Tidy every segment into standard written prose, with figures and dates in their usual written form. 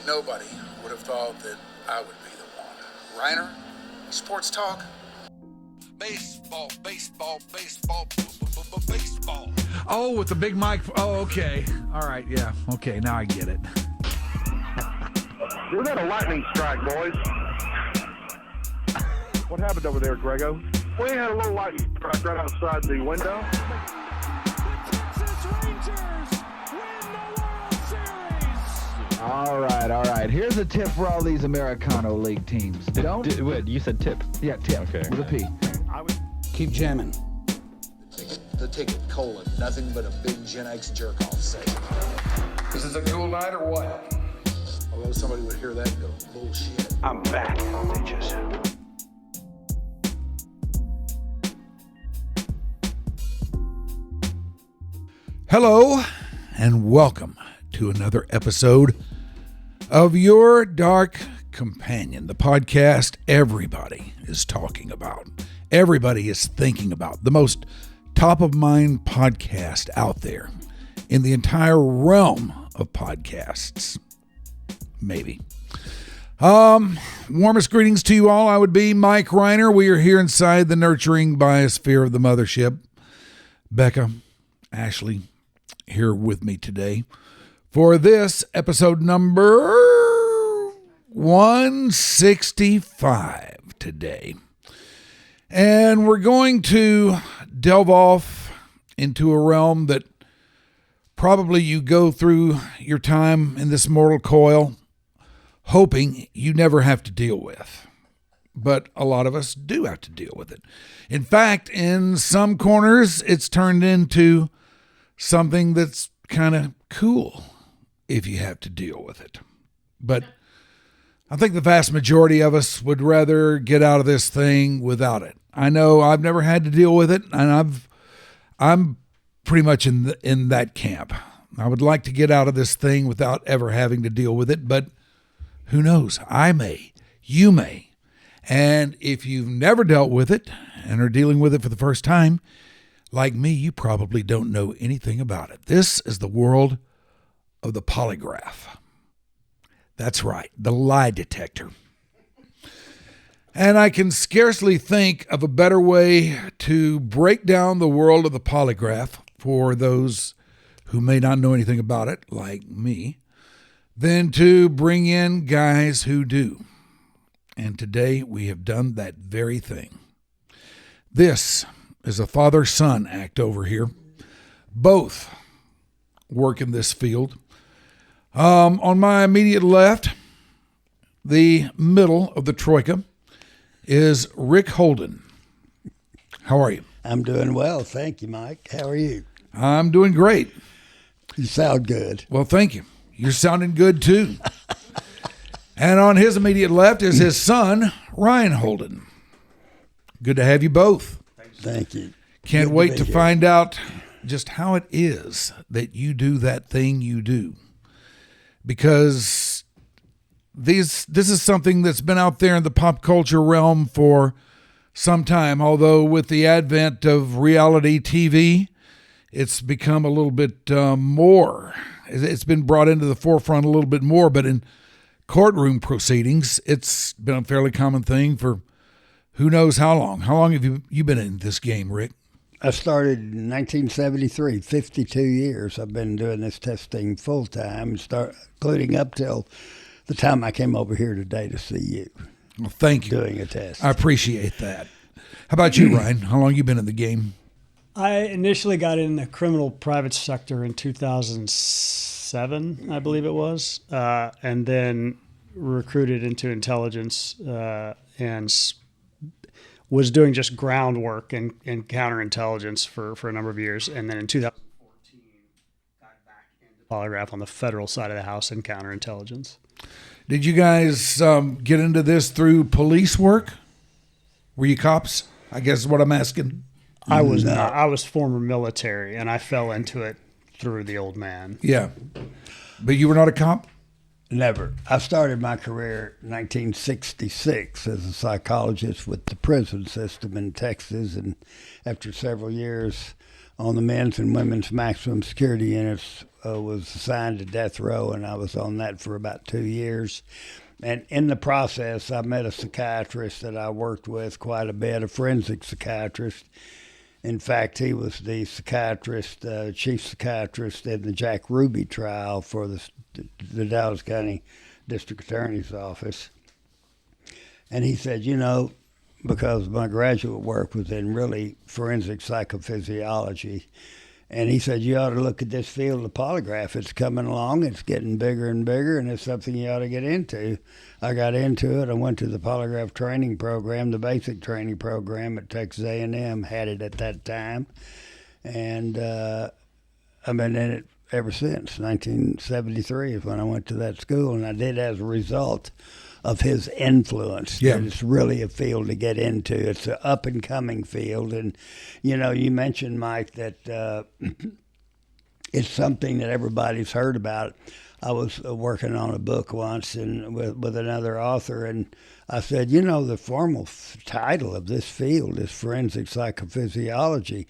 Nobody would have thought that I would be the one. Rhyner, sports talk. Baseball, baseball, baseball, baseball. Oh, with the big mic. Oh, okay. All right, yeah. Okay, now I get it. We got a lightning strike, boys. What happened over there, Grego? We had a little lightning strike right outside the window. All right. Here's a tip for all these Americano League teams. Wait, you said tip? Yeah, tip. Okay. With a P. Keep jamming. The ticket, nothing but a big Gen X jerk-off sake. This is a cool night or what? Although somebody would hear that and go, bullshit. I'm back, bitches. Hello, and welcome to another episode of Your Dark Companion, the podcast everybody is talking about. Everybody is thinking about. The most top-of-mind podcast out there in the entire realm of podcasts. Maybe. Warmest greetings to you all. I would be Mike Rhyner. We are here inside the nurturing biosphere of the mothership. Becca, Ashley, here with me today for this episode number 165 today. And we're going to delve off into a realm that probably you go through your time in this mortal coil hoping you never have to deal with. But a lot of us do have to deal with it. In fact, in some corners, it's turned into something that's kind of cool if you have to deal with it. But I think the vast majority of us would rather get out of this thing without it. I know I've never had to deal with it, and I'm pretty much in that camp. I would like to get out of this thing without ever having to deal with it, but who knows? I may, you may. And if you've never dealt with it and are dealing with it for the first time, like me, you probably don't know anything about it. This is the world of the polygraph. That's right, the lie detector. And I can scarcely think of a better way to break down the world of the polygraph for those who may not know anything about it, like me, than to bring in guys who do. And today we have done that very thing. This is a father-son act over here. Both work in this field. On my immediate left, the middle of the troika, is Rick Holden. How are you? I'm doing well. Thank you, Mike. How are you? I'm doing great. You sound good. Well, thank you. You're sounding good, too. And on his immediate left is his son, Ryan Holden. Good to have you both. Thank you. Can't wait to find out just how it is that you do that thing you do. Because this is something that's been out there in the pop culture realm for some time, although with the advent of reality TV, it's become a little bit more. It's been brought into the forefront a little bit more, but in courtroom proceedings, it's been a fairly common thing for who knows how long. How long have you been in this game, Rick? I started in 1973, 52 years. I've been doing this testing full time, including up till the time I came over here today to see you. Well, thank you. Doing a test. I appreciate that. How about you, Ryan? How long you been in the game? I initially got in the criminal private sector in 2007, I believe it was, and then recruited into intelligence and was doing just groundwork and counterintelligence for a number of years. And then in 2014, got back into Polygraph on the federal side of the house in counterintelligence. Did you guys get into this through police work? Were you cops? I guess is what I'm asking. I was not. I was former military, and I fell into it through the old man. Yeah. But you were not a cop? Never. I started my career in 1966 as a psychologist with the prison system in Texas, and after several years on the men's and women's maximum security units was assigned to death row, and I was on that for about 2 years. And in the process, I met a psychiatrist that I worked with quite a bit, a forensic psychiatrist. In fact, he was the psychiatrist, chief psychiatrist in the Jack Ruby trial for the Dallas County District Attorney's Office. And he said, you know, because my graduate work was in really forensic psychophysiology, and he said, you ought to look at this field of polygraph. It's coming along. It's getting bigger and bigger, and it's something you ought to get into. I got into it. I went to the polygraph training program, the basic training program at Texas A&M, had it at that time. And I've been in it ever since. 1973 is when I went to that school, and I did as a result of his influence. Yeah. It's really a field to get into. It's an up-and-coming field. And, you know, you mentioned, Mike, that it's something that everybody's heard about. I was working on a book once and with another author, and I said, you know, the formal title of this field is forensic psychophysiology.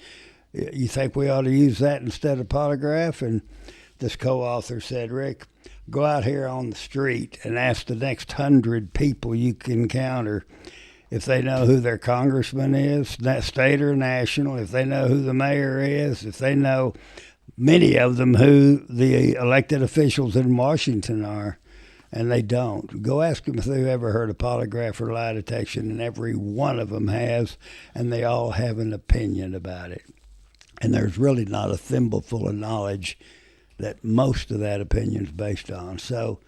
You think we ought to use that instead of polygraph? And this co-author said, Rick, go out here on the street and ask the next 100 people you can encounter if they know who their congressman is, state or national, if they know who the mayor is, if they know, many of them, who the elected officials in Washington are, and they don't. Go ask them if they've ever heard of polygraph or lie detection, and every one of them has, and they all have an opinion about it. And there's really not a thimbleful of knowledge that most of that opinion is based on. So,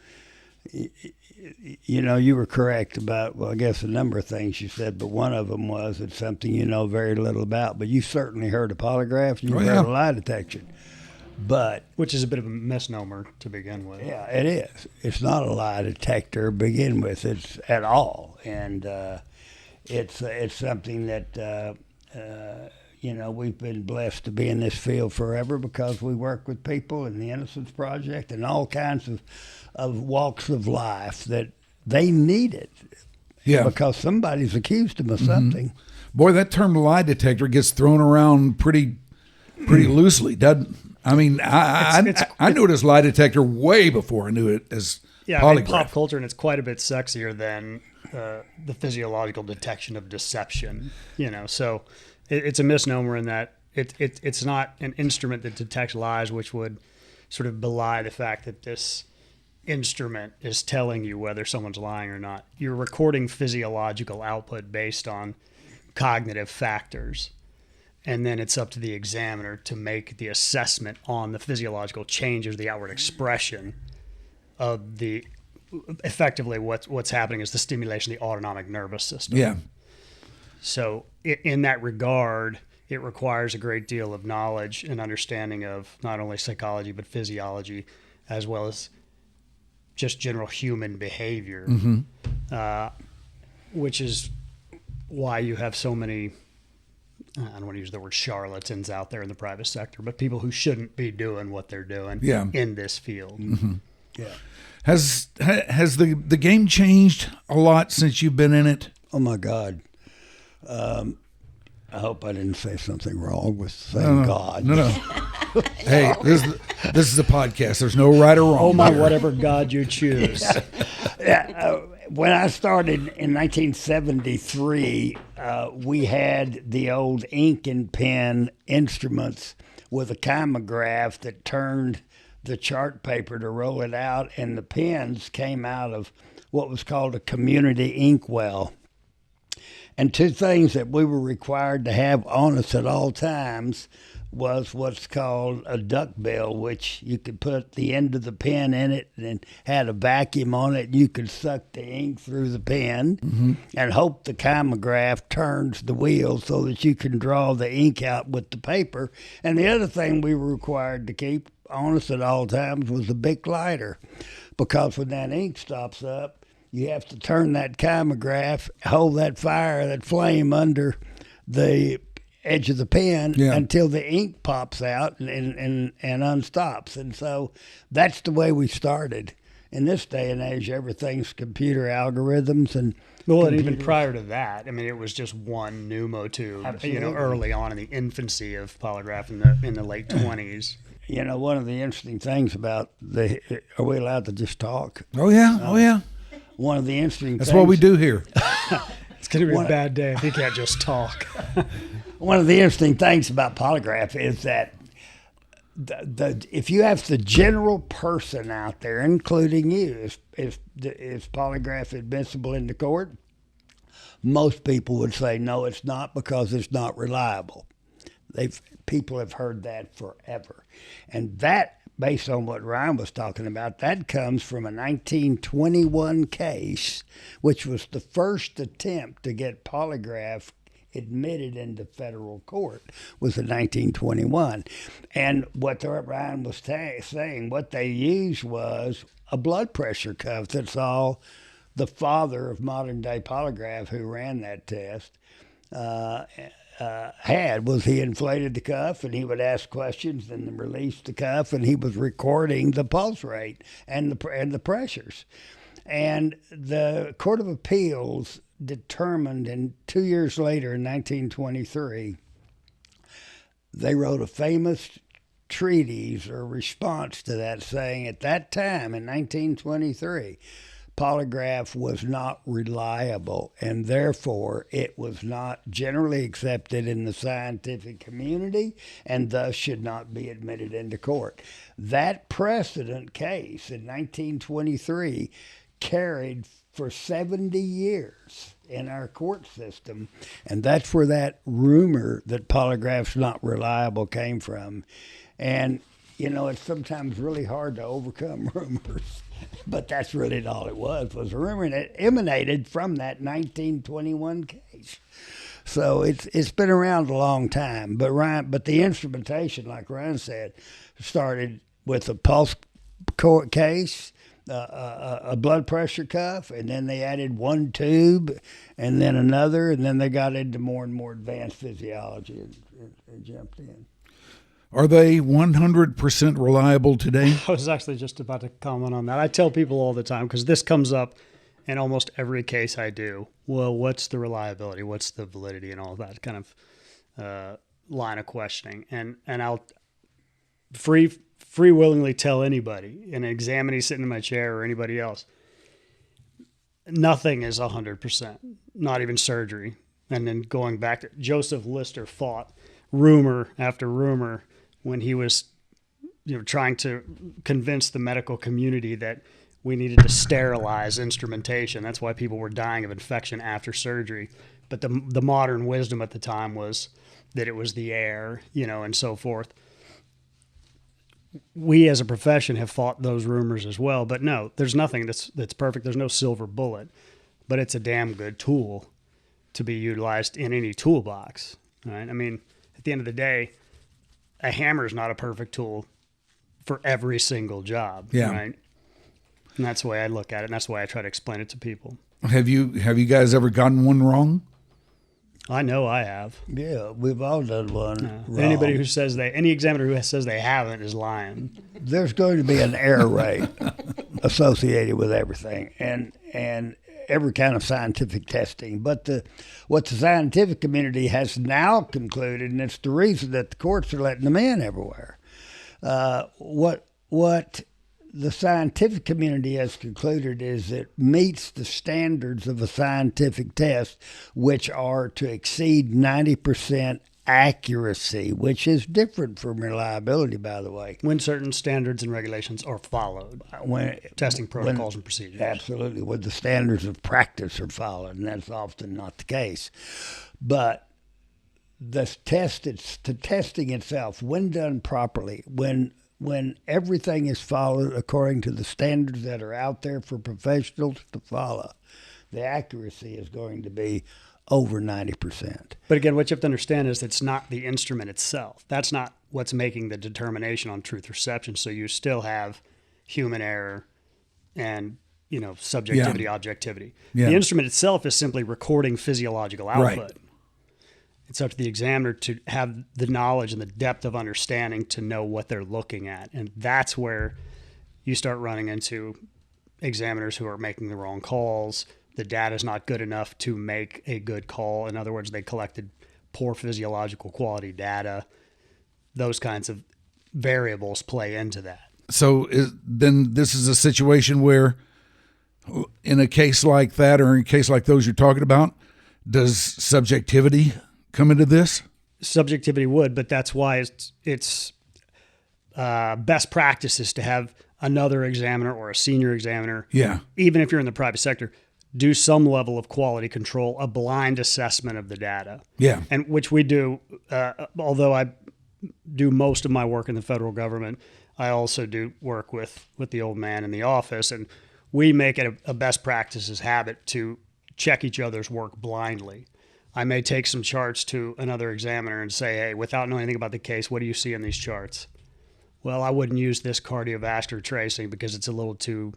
you know, you were correct about, well, I guess a number of things you said, but one of them was it's something you know very little about. But you certainly heard of polygraph, you've heard of lie detection. But which is a bit of a misnomer to begin with. Yeah, it is. It's not a lie detector to begin with. It's at all, and it's something that you know, we've been blessed to be in this field forever because we work with people in the Innocence Project and all kinds of walks of life that they need it. Yeah, because somebody's accused them of something. Boy, that term lie detector gets thrown around pretty loosely, doesn't? I mean, I knew it as lie detector way before I knew it as polygraph. In pop culture, and it's quite a bit sexier than the physiological detection of deception. You know, so it's a misnomer in that it's not an instrument that detects lies, which would sort of belie the fact that this instrument is telling you whether someone's lying or not. You're recording physiological output based on cognitive factors. And then it's up to the examiner to make the assessment on the physiological changes, the outward expression of the, effectively what's happening is the stimulation of the autonomic nervous system. Yeah. So in that regard, it requires a great deal of knowledge and understanding of not only psychology, but physiology, as well as just general human behavior, which is why you have so many, I don't want to use the word charlatans out there in the private sector, but people who shouldn't be doing what they're doing in this field. Yeah. Has the game changed a lot since you've been in it? Oh my God. I hope I didn't say something wrong with saying God. No. Hey, this is a podcast. There's no right or wrong. Oh my, whatever God you choose. When I started in 1973, we had the old ink and pen instruments with a chimograph that turned the chart paper to roll it out, and the pens came out of what was called a community ink well. And two things that we were required to have on us at all times was what's called a duckbill, which you could put the end of the pen in it and had a vacuum on it. And you could suck the ink through the pen and hope the chimograph turns the wheel so that you can draw the ink out with the paper. And the other thing we were required to keep on us at all times was a Bic lighter, because when that ink stops up, you have to turn that chimograph, hold that fire, that flame under the edge of the pen until the ink pops out and unstops. And so that's the way we started in this day and age, everything's computer algorithms and. Well, and even prior to that, I mean, it was just one pneumotube. Absolutely. Early on in the infancy of polygraph in the late 20s. One of the interesting things about are we allowed to just talk? Oh yeah. One of the interesting That's things. what we do here. It's going to be a bad day if you can't just talk. One of the interesting things about polygraph is that if you have the general person out there, including you, is polygraph admissible into court? Most people would say no, it's not, because it's not reliable. People have heard that forever, and that, based on what Ryan was talking about, that comes from a 1921 case, which was the first attempt to get polygraph admitted into federal court, was in 1921. And what Ryan was saying, what they used was a blood pressure cuff. That's all the father of modern day polygraph, who ran that test, had. Was he inflated the cuff, and he would ask questions and then release the cuff, and he was recording the pulse rate and the pressures. And the Court of Appeals determined, and 2 years later, in 1923, they wrote a famous treatise or response to that, saying at that time, in 1923, polygraph was not reliable, and therefore it was not generally accepted in the scientific community, and thus should not be admitted into court. That precedent case in 1923 carried for 70 years in our court system, and that's where that rumor that polygraph's not reliable came from. And it's sometimes really hard to overcome rumors, but that's really all it was a rumor, and it emanated from that 1921 case. So it's been around a long time. But the instrumentation, like Ryan said, started with a pulse court case, a blood pressure cuff, and then they added one tube, and then another, and then they got into more and more advanced physiology and jumped in. Are they 100% reliable today? I was actually just about to comment on that. I tell people all the time, because this comes up in almost every case I do. Well, what's the reliability? What's the validity and all that kind of line of questioning? And I'll free willingly tell anybody, an examinee sitting in my chair or anybody else, nothing is 100%, not even surgery. And then going back to Joseph Lister fought rumor after rumor when he was trying to convince the medical community that we needed to sterilize instrumentation. That's why people were dying of infection after surgery. But the modern wisdom at the time was that it was the air, and so forth. We as a profession have fought those rumors as well. But no, there's nothing that's perfect. There's no silver bullet. But it's a damn good tool to be utilized in any toolbox. Right? I mean, at the end of the day, a hammer is not a perfect tool for every single job. Yeah. Right? And that's the way I look at it, and that's the way I try to explain it to people. Have you guys ever gotten one wrong? I know I have. Yeah, we've all done one wrong. Anybody who says any examiner who says they haven't is lying. There's going to be an error rate associated with everything, and every kind of scientific testing. But what the scientific community has now concluded, and it's the reason that the courts are letting them in everywhere, what the scientific community has concluded is it meets the standards of a scientific test, which are to exceed 90% accuracy, which is different from reliability, by the way. When certain standards and regulations are followed, testing protocols and procedures. Absolutely, when the standards of practice are followed, and that's often not the case. But the testing itself, when done properly, when everything is followed according to the standards that are out there for professionals to follow, the accuracy is going to be over 90%. But again, what you have to understand is it's not the instrument itself. That's not what's making the determination on truth reception. So you still have human error and subjectivity, objectivity. Yeah. The instrument itself is simply recording physiological output. Right. It's up to the examiner to have the knowledge and the depth of understanding to know what they're looking at. And that's where you start running into examiners who are making the wrong calls. The data is not good enough to make a good call. In other words, they collected poor physiological quality data. Those kinds of variables play into that. So then this is a situation where in a case like that, or in a case like those you're talking about, does subjectivity come into this? Subjectivity would, but that's why it's best practices to have another examiner or a senior examiner, even if you're in the private sector, do some level of quality control, a blind assessment of the data. And which we do, although I do most of my work in the federal government, I also do work with the old man in the office, and we make it a best practices habit to check each other's work blindly. I may take some charts to another examiner and say, hey, without knowing anything about the case, what do you see in these charts? Well, I wouldn't use this cardiovascular tracing because it's a little too,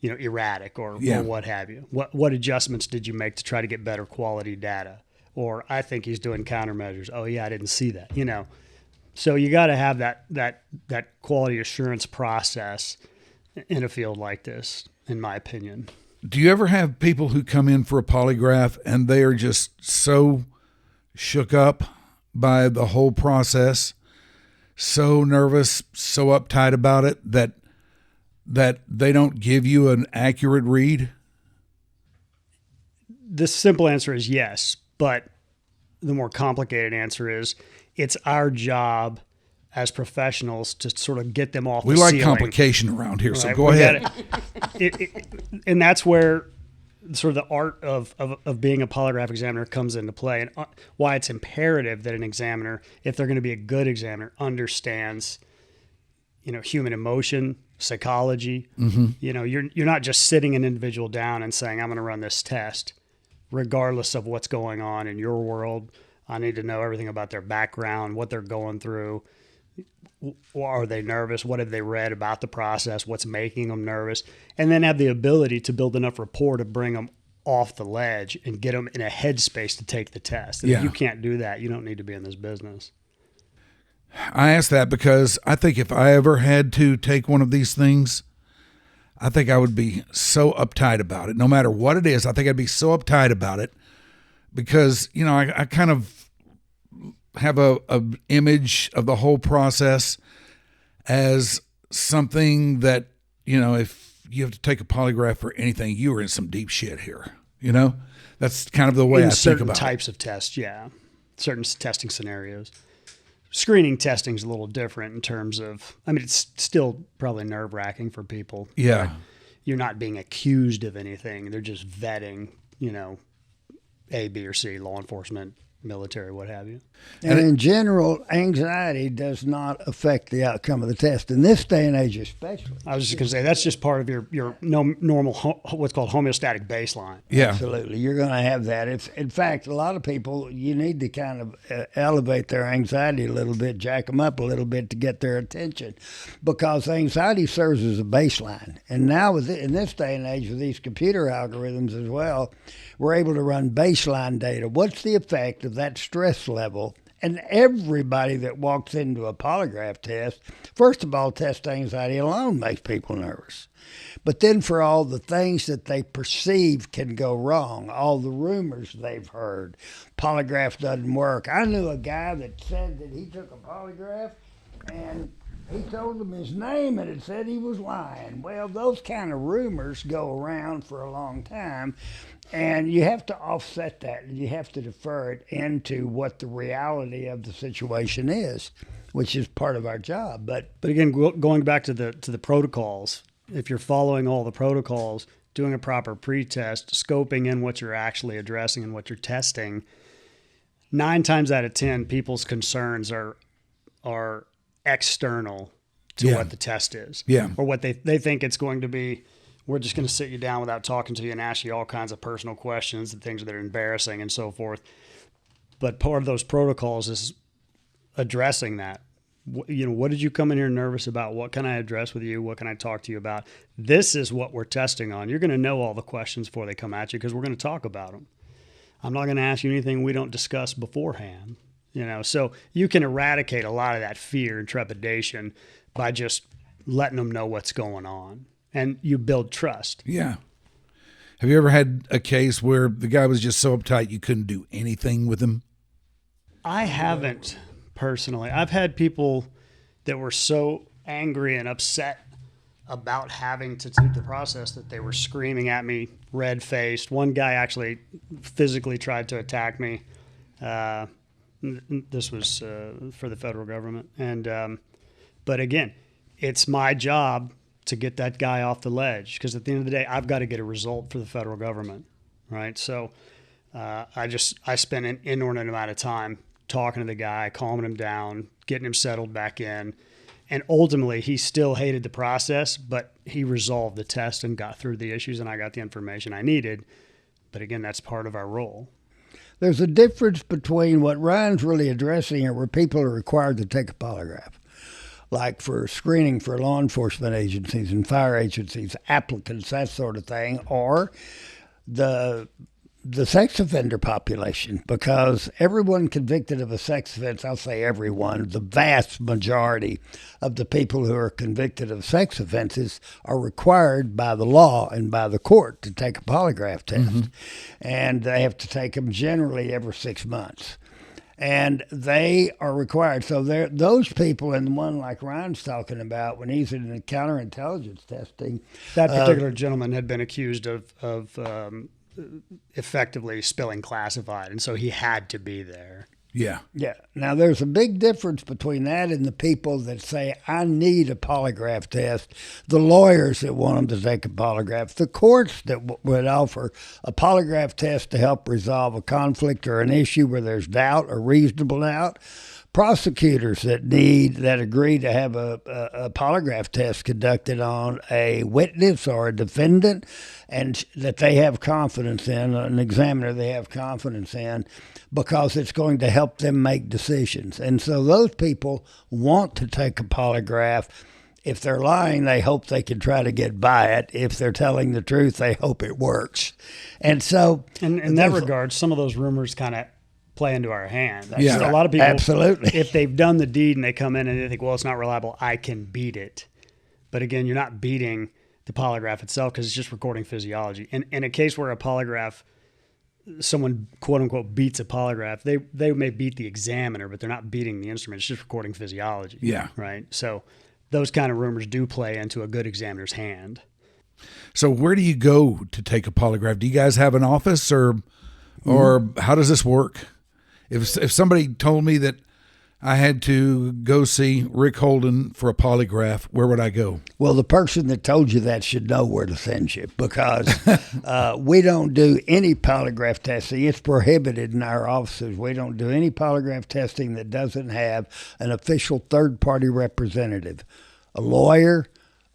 erratic or what have you. What adjustments did you make to try to get better quality data? Or I think he's doing countermeasures. Oh yeah, I didn't see that. So you got to have that quality assurance process in a field like this, in my opinion. Do you ever have people who come in for a polygraph and they are just so shook up by the whole process, so nervous, so uptight about it that they don't give you an accurate read? The simple answer is yes, but the more complicated answer is it's our job as professionals to sort of get them off the ceiling. We like complication around here, so go ahead. And that's where sort of the art of being a polygraph examiner comes into play, and why it's imperative that an examiner, if they're going to be a good examiner, understands, human emotion, psychology. You're not just sitting an individual down and saying, I'm going to run this test, regardless of what's going on in your world. I need to know everything about their background, what they're going through. Are they nervous? What have they read about the process? What's making them nervous? And then have the ability to build enough rapport to bring them off the ledge and get them in a headspace to take the test. And if you can't do that, you don't need to be in this business. I ask that because I think if I ever had to take one of these things, I think I would be so uptight about it. No matter what it is, I think I'd be so uptight about it because, I kind of have a image of the whole process as something that, if you have to take a polygraph for anything, you are in some deep shit here. That's kind of the way I think about it. Certain types of tests, certain testing scenarios. Screening testing is a little different in terms of, it's still probably nerve-wracking for people. Yeah. You're not being accused of anything. They're just vetting, A, B, or C, law enforcement, military, what have you. And in general, anxiety does not affect the outcome of the test. In this day and age especially. I was just going to say, that's just part of your normal, what's called homeostatic baseline. Yeah. Absolutely. You're going to have that. In fact, a lot of people, you need to kind of elevate their anxiety a little bit, jack them up a little bit to get their attention, because anxiety serves as a baseline. And now in this day and age with these computer algorithms as well, we're able to run baseline data. What's the effect of that stress level? And everybody that walks into a polygraph test, first of all, test anxiety alone makes people nervous. But then for all the things that they perceive can go wrong, all the rumors they've heard, polygraph doesn't work. I knew a guy that said that he took a polygraph and he told them his name and it said he was lying. Well, those kind of rumors go around for a long time. And you have to offset that, and you have to defer it into what the reality of the situation is, which is part of our job. But again, going back to the protocols, if you're following all the protocols, doing a proper pre-test, scoping in what you're actually addressing and what you're testing, 9 times out of 10, people's concerns are external to what the test is, or what they think it's going to be. We're just going to sit you down without talking to you and ask you all kinds of personal questions and things that are embarrassing and so forth. But part of those protocols is addressing that. What did you come in here nervous about? What can I address with you? What can I talk to you about? This is what we're testing on. You're going to know all the questions before they come at you because we're going to talk about them. I'm not going to ask you anything we don't discuss beforehand. So you can eradicate a lot of that fear and trepidation by just letting them know what's going on. and you build trust. Yeah. Have you ever had a case where the guy was just so uptight you couldn't do anything with him? I haven't personally. I've had people that were so angry and upset about having to do the process that they were screaming at me, red-faced. One guy actually physically tried to attack me. This was for the federal government. And but again, it's my job to get that guy off the ledge, because at the end of the day, I've got to get a result for the federal government, right? So I spent an inordinate amount of time talking to the guy, calming him down, getting him settled back in. And ultimately, he still hated the process, but he resolved the test and got through the issues, and I got the information I needed. But again, that's part of our role. There's a difference between what Ryan's really addressing are where people are required to take a polygraph, like for screening for law enforcement agencies and fire agencies, applicants, that sort of thing, or the sex offender population, because everyone convicted of a sex offense, I'll say everyone, the vast majority of the people who are convicted of sex offenses are required by the law and by the court to take a polygraph test. Mm-hmm. And they have to take them generally every 6 months. And they are required. So those people, and the one like Ryan's talking about, when he's in the counterintelligence testing. That particular gentleman had been accused of effectively spilling classified, and so he had to be there. Yeah. Yeah. Now, there's a big difference between that and the people that say, I need a polygraph test, the lawyers that want them to take a polygraph, the courts that would offer a polygraph test to help resolve a conflict or an issue where there's doubt or reasonable doubt, prosecutors that agree to have a polygraph test conducted on a witness or a defendant, and that they have confidence in, an examiner they have confidence in, because it's going to help them make decisions. And so those people want to take a polygraph. If they're lying, they hope they can try to get by it. If they're telling the truth, they hope it works. And so in that regard, some of those rumors kind of play into our hand. Yeah, a lot of people, absolutely. If they've done the deed and they come in and they think, well, it's not reliable, I can beat it. But again, you're not beating the polygraph itself, because it's just recording physiology. And in a case where a polygraph, someone quote unquote beats a polygraph, they may beat the examiner, but they're not beating the instrument. It's just recording physiology. Yeah. Right. So those kind of rumors do play into a good examiner's hand. So where do you go to take a polygraph? Do you guys have an office, or how does this work? If somebody told me that I had to go see Rick Holden for a polygraph, where would I go? Well, the person that told you that should know where to send you, because we don't do any polygraph testing. It's prohibited in our offices. We don't do any polygraph testing that doesn't have an official third-party representative, a lawyer,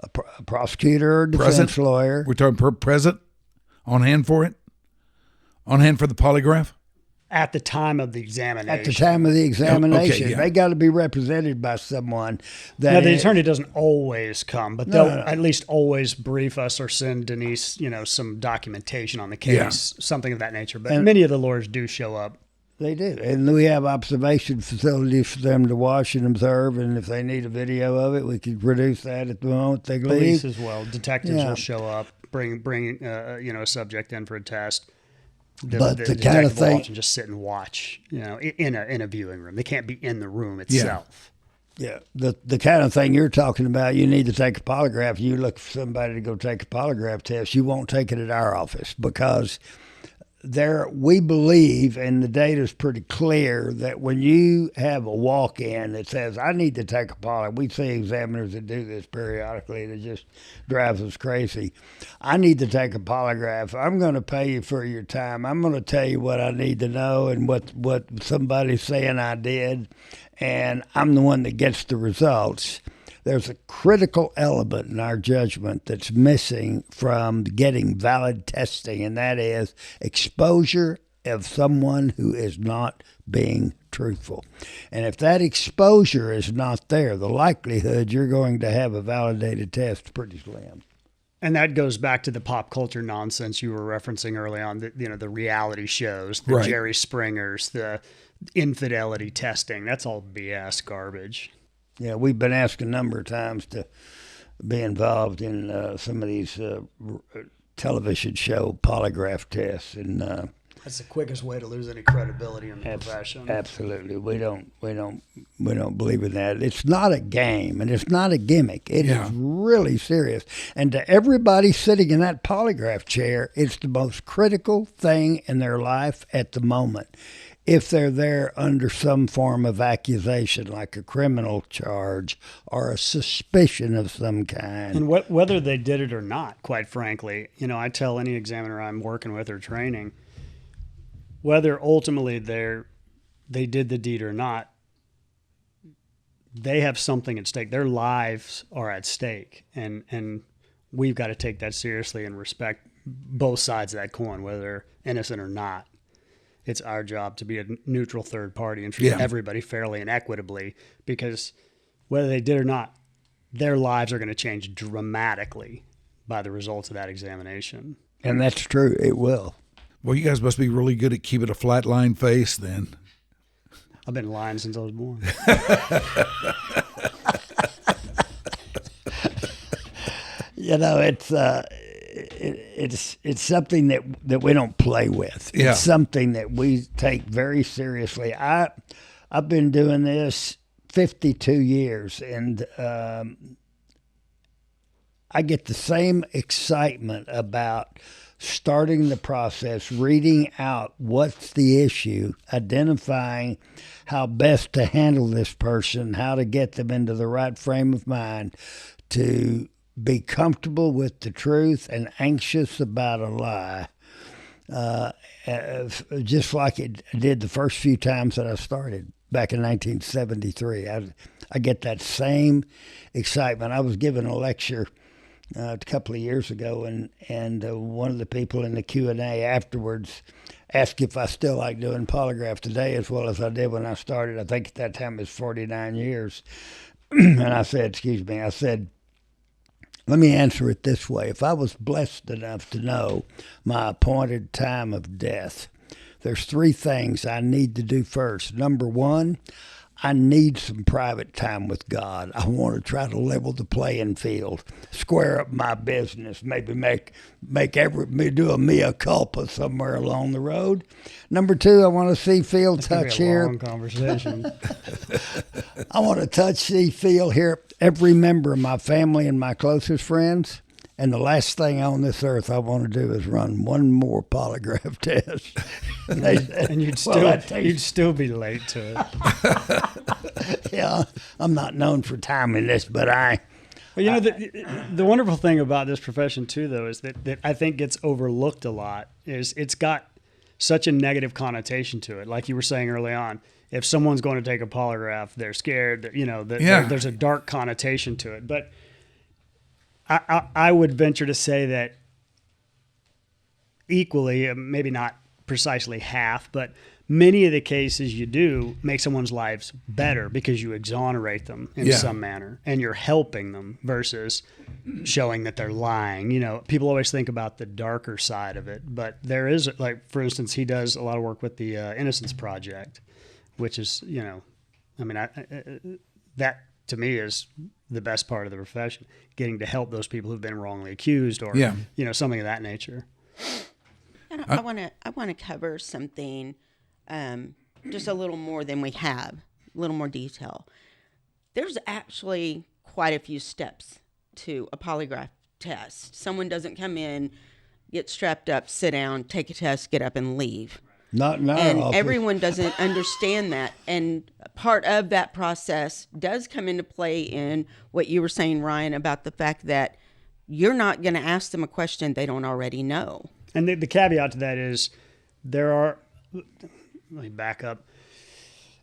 a prosecutor, or defense lawyer. We're talking present, on hand for it, on hand for the polygraph? At the time of the examination. At the time of the examination. Okay, yeah. They got to be represented by someone that. Now, the attorney doesn't always come, but they'll at least always brief us or send Denise, some documentation on the case, something of that nature. But many of the lawyers do show up. They do. And we have observation facilities for them to watch and observe. And if they need a video of it, we can produce that at the moment they leave. Police as well. Detectives will show up, bring a subject in for a test. The kind of thing, often just sit and watch, in a viewing room. They can't be in the room itself. Yeah, the kind of thing you're talking about, you need to take a polygraph. You look for somebody to go take a polygraph test. You won't take it at our office, because we believe, and the data is pretty clear, that when you have a walk-in that says, I need to take a polygraph, we see examiners that do this periodically, and it just drives us crazy. I need to take a polygraph. I'm going to pay you for your time. I'm going to tell you what I need to know and what somebody's saying I did, and I'm the one that gets the results. There's a critical element in our judgment that's missing from getting valid testing, and that is exposure of someone who is not being truthful. And if that exposure is not there, the likelihood you're going to have a validated test is pretty slim. And that goes back to the pop culture nonsense you were referencing early on, the reality shows, the Jerry Springers, the infidelity testing. That's all BS garbage. Yeah, we've been asked a number of times to be involved in some of these television show polygraph tests, and That's the quickest way to lose any credibility in the profession. absolutely, we don't believe in that. It's not a game, and it's not a gimmick. It is really serious. And to everybody sitting in that polygraph chair, it's the most critical thing in their life at the moment. If they're there under some form of accusation, like a criminal charge or a suspicion of some kind. And whether they did it or not, quite frankly, I tell any examiner I'm working with or training, whether ultimately they did the deed or not, they have something at stake. Their lives are at stake, and we've got to take that seriously and respect both sides of that coin, whether they're innocent or not. It's our job to be a neutral third party and treat everybody fairly and equitably, because whether they did or not, their lives are going to change dramatically by the results of that examination. And that's true. It will. Well, you guys must be really good at keeping a flat line face then. I've been lying since I was born. It's something that we don't play with. Yeah. It's something that we take very seriously. I've been doing this 52 years, and I get the same excitement about starting the process, reading out what's the issue, identifying how best to handle this person, how to get them into the right frame of mind to be comfortable with the truth and anxious about a lie, just like it did the first few times that I started back in 1973. I get that same excitement. I was giving a lecture a couple of years ago, and one of the people in the Q&A afterwards asked if I still like doing polygraph today as well as I did when I started. I think at that time it was 49 years. And I said, let me answer it this way. If I was blessed enough to know my appointed time of death, there's three things I need to do first. Number one, I need some private time with God. I want to try to level the playing field, square up my business, maybe do a mea culpa somewhere along the road. Number two, I want to see, feel, touch, hear. Long conversation. I want to touch, see, feel, hear every member of my family and my closest friends. And the last thing on this earth I want to do is run one more polygraph test. And you'd still be late to it. Yeah, I'm not known for timing this, but Well, the wonderful thing about this profession too, though, is that I think gets overlooked a lot. Is it's got such a negative connotation to it. Like you were saying early on, if someone's going to take a polygraph, they're scared. There's a dark connotation to it, but I would venture to say that equally, maybe not precisely half, but many of the cases you do make someone's lives better because you exonerate them in some manner and you're helping them versus showing that they're lying. People always think about the darker side of it, but there is, like, for instance, he does a lot of work with the Innocence Project, which is, that to me is the best part of the profession, getting to help those people who've been wrongly accused or, something of that nature. And I want to cover something just a little more than we have, a little more detail. There's actually quite a few steps to a polygraph test. Someone doesn't come in, get strapped up, sit down, take a test, get up and leave. Not in our and office. Everyone doesn't understand that. And part of that process does come into play in what you were saying, Ryan, about the fact that you're not going to ask them a question they don't already know. And the caveat to that is let me back up.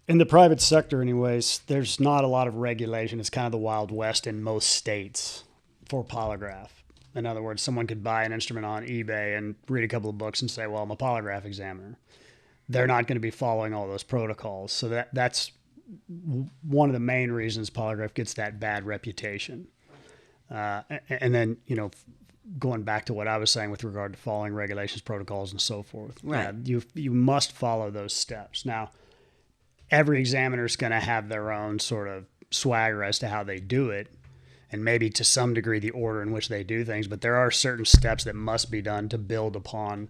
In the private sector anyways, there's not a lot of regulation. It's kind of the Wild West in most states for polygraph. In other words, someone could buy an instrument on eBay and read a couple of books and say, well, I'm a polygraph examiner. They're not going to be following all those protocols. So that's one of the main reasons polygraph gets that bad reputation. And then, going back to what I was saying with regard to following regulations, protocols, and so forth. Right. You must follow those steps. Now, every examiner is going to have their own sort of swagger as to how they do it. and maybe to some degree the order in which they do things, but there are certain steps that must be done to build upon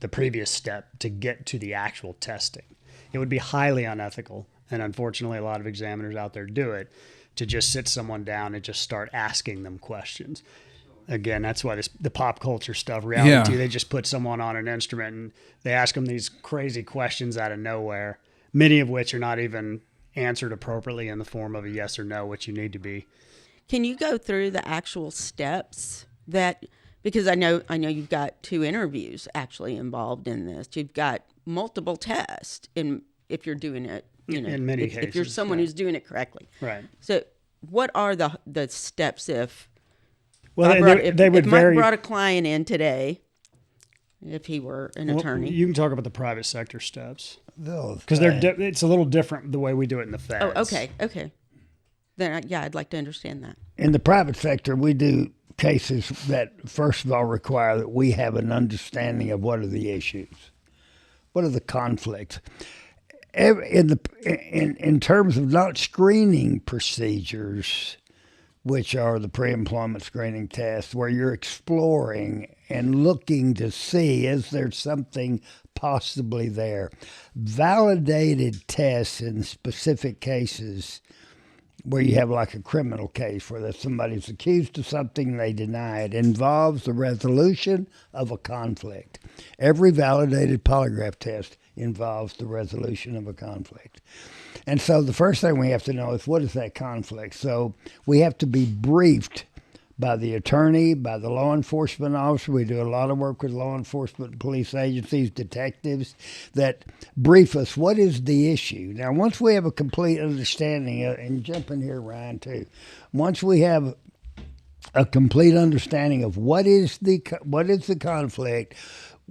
the previous step to get to the actual testing. It would be highly unethical, and unfortunately a lot of examiners out there do it, to just sit someone down and just start asking them questions. Again, that's why the pop culture stuff, reality, they just put someone on an instrument and they ask them these crazy questions out of nowhere, many of which are not even answered appropriately in the form of a yes or no, which you need to be. Can you go through the actual steps that, because I know you've got 2 interviews actually involved in this. You've got multiple tests if you're doing it, in many cases, if you're someone who's doing it correctly. Right. So what are the steps if Well, they would if vary. Mike brought a client in today, if he were an attorney? You can talk about the private sector steps. Those Because it's a little different the way we do it in the feds. Oh, okay. Then, I'd like to understand that. In the private sector, we do cases that, first of all, require that we have an understanding of what are the issues, what are the conflicts. In terms of not screening procedures, which are the pre-employment screening tests, where you're exploring and looking to see, is there something possibly there? Validated tests in specific cases where you have like a criminal case where somebody's accused of something, they deny it, involves the resolution of a conflict. Every validated polygraph test involves the resolution of a conflict. And so the first thing we have to know is, what is that conflict? So we have to be briefed by the attorney, by the law enforcement officer. We do a lot of work with law enforcement and police agencies, detectives, that brief us, what is the issue? Now, once we have a complete understanding, and jump in here, Ryan, too. Once we have a complete understanding of what is the conflict,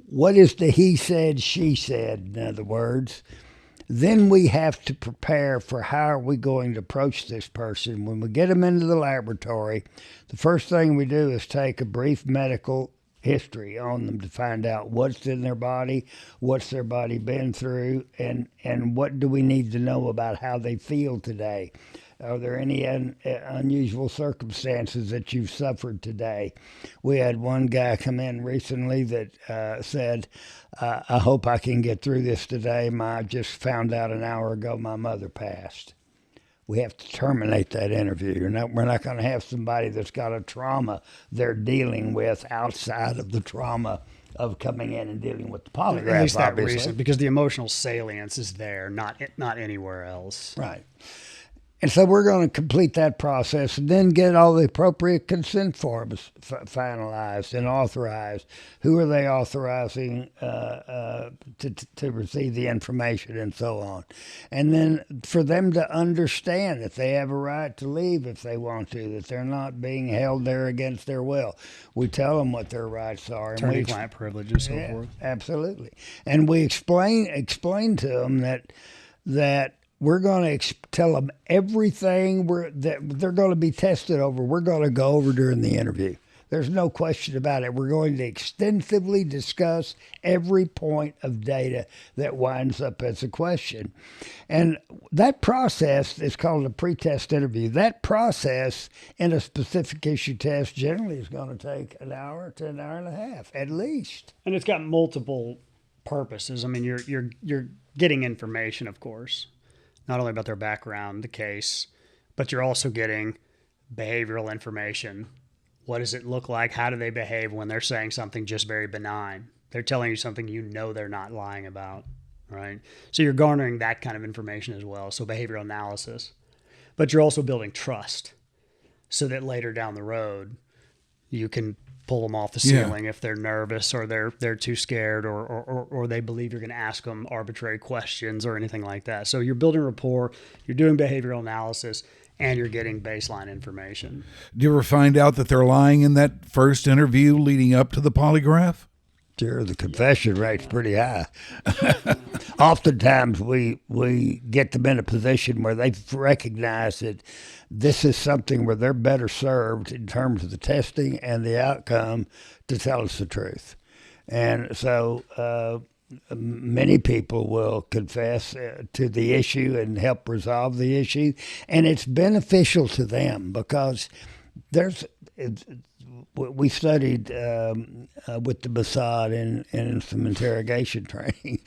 what is the he said, she said, in other words, then we have to prepare for how are we going to approach this person. When we get them into the laboratory, the first thing we do is take a brief medical history on them to find out what's in their body, what's their body been through, and what do we need to know about how they feel today. Are there any unusual circumstances that you've suffered today? We had one guy come in recently that said, I hope I can get through this today. I just found out an hour ago my mother passed. We have to terminate that interview. We're not going to have somebody that's got a trauma they're dealing with outside of the trauma of coming in and dealing with the polygraph, At least that obviously. reason, because the emotional salience is there, not anywhere else. Right. And so we're going to complete that process and then get all the appropriate consent forms finalized and authorized. Who are they authorizing to receive the information and so on? And then for them to understand that they have a right to leave if they want to, that they're not being held there against their will. We tell them what their rights are. Attorney-client privilege and so forth. Absolutely. And we explain to them that we're going to tell them everything that they're going to be tested over. We're going to go over during the interview. There's no question about it. We're going to extensively discuss every point of data that winds up as a question. And that process is called a pretest interview. That process in a specific issue test generally is going to take an hour to an hour and a half, at least. And it's got multiple purposes. I mean, you're getting information, of course, not only about their background, the case, but you're also getting behavioral information. What does it look like? How do they behave when they're saying something just very benign? They're telling you something they're not lying about, right? So you're garnering that kind of information as well, so behavioral analysis. But you're also building trust so that later down the road, you can pull them off the ceiling if they're nervous or they're too scared or they believe you're going to ask them arbitrary questions or anything like that. So you're building rapport, you're doing behavioral analysis, and you're getting baseline information. Do you ever find out that they're lying in that first interview leading up to the polygraph? Sure, the confession rate's pretty high. Oftentimes we get them in a position where they recognize that this is something where they're better served in terms of the testing and the outcome to tell us the truth. And so many people will confess to the issue and help resolve the issue. And it's beneficial to them because we studied with the Mossad in some interrogation training,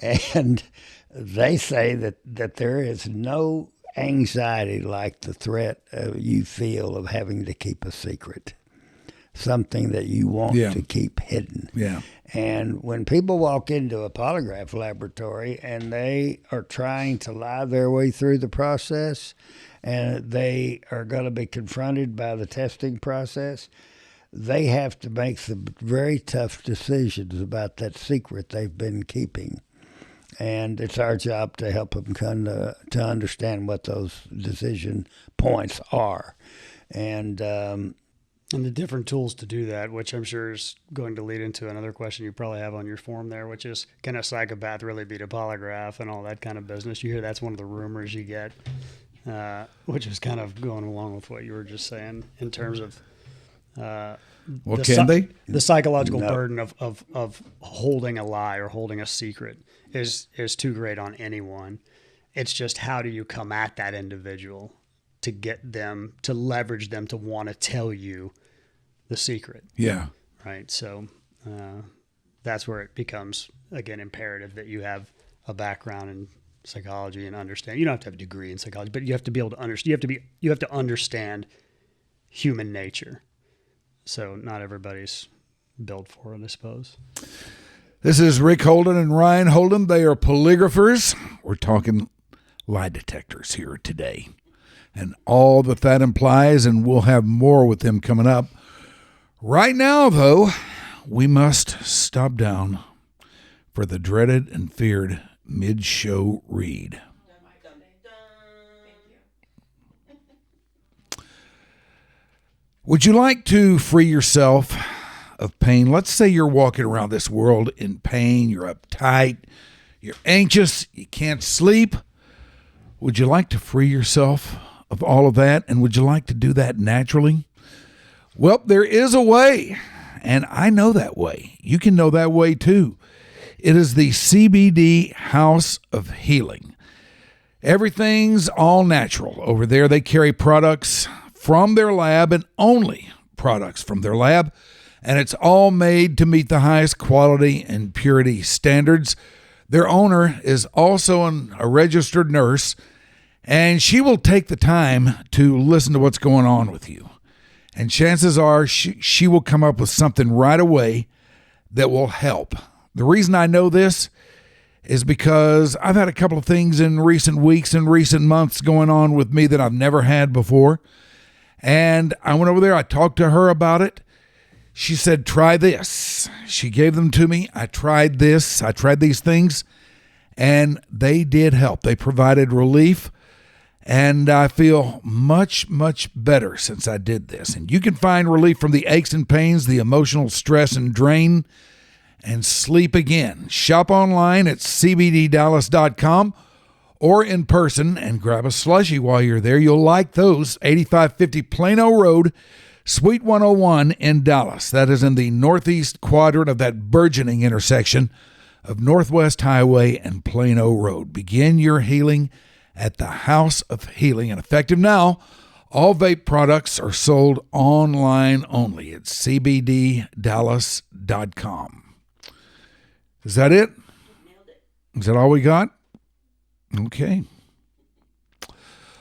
and they say that there is no anxiety like the threat you feel of having to keep a secret, something that you want to keep hidden. Yeah. And when people walk into a polygraph laboratory and they are trying to lie their way through the process, and they are going to be confronted by the testing process, they have to make some very tough decisions about that secret they've been keeping. And it's our job to help them come to understand what those decision points are. And the different tools to do that, which I'm sure is going to lead into another question you probably have on your form there, which is, can a psychopath really beat a polygraph and all that kind of business? You hear that's one of the rumors you get, which is kind of going along with what you were just saying in terms of the psychological burden of holding a lie or holding a secret is too great on anyone. It's just, how do you come at that individual to get them, to leverage them to want to tell you the secret? Yeah. Right. So that's where it becomes, again, imperative that you have a background in psychology and understand. You don't have to have a degree in psychology, but you have to be able to understand. You have to understand human nature. So not everybody's built for it, I suppose. This is Rick Holden and Ryan Holden. They are polygraphers. We're talking lie detectors here today, and all that implies, and we'll have more with them coming up. Right now, though, we must stop down for the dreaded and feared mid-show read. Would you like to free yourself of pain? Let's say you're walking around this world in pain, you're uptight, you're anxious, you can't sleep. Would you like to free yourself of all of that, and would you like to do that naturally? Well, there is a way, and I know that way. You can know that way too. It is the CBD House of Healing. Everything's all natural over there. They carry products from their lab, and only products from their lab, and it's all made to meet the highest quality and purity standards. Their owner is also a registered nurse, and she will take the time to listen to what's going on with you. And chances are she will come up with something right away that will help. The reason I know this is because I've had a couple of things in recent weeks and recent months going on with me that I've never had before. And I went over there, I talked to her about it. She said, try this. She gave them to me. I tried this. I tried these things, and they did help. They provided relief, and I feel much, much better since I did this. And you can find relief from the aches and pains, the emotional stress and drain, and sleep again. Shop online at cbddallas.com or in person and grab a slushie while you're there. You'll like those. 8550 Plano Road, Suite 101 in Dallas. That is in the northeast quadrant of that burgeoning intersection of Northwest Highway and Plano Road. Begin your healing at the House of Healing. And effective now, all vape products are sold online only at cbddallas.com. Is that it? Is that all we got? Okay.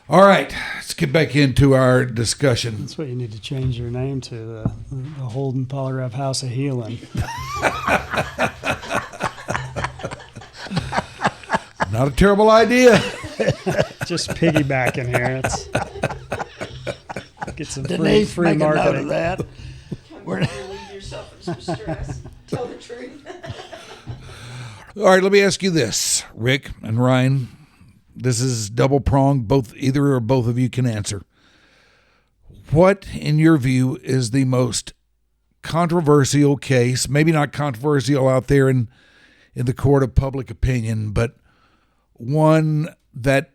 All right, let's get back into our discussion. That's what you need to change your name to, the Holden Polygraph House of Healing. Not a terrible idea. Just piggybacking here. Get some Denise, free make a note marketing. of that. Relieve yourself from some stress. Tell the truth. All right, let me ask you this, Rick and Ryan. This is double-pronged. Either or both of you can answer. What, in your view, is the most controversial case, maybe not controversial out there in the court of public opinion, but one that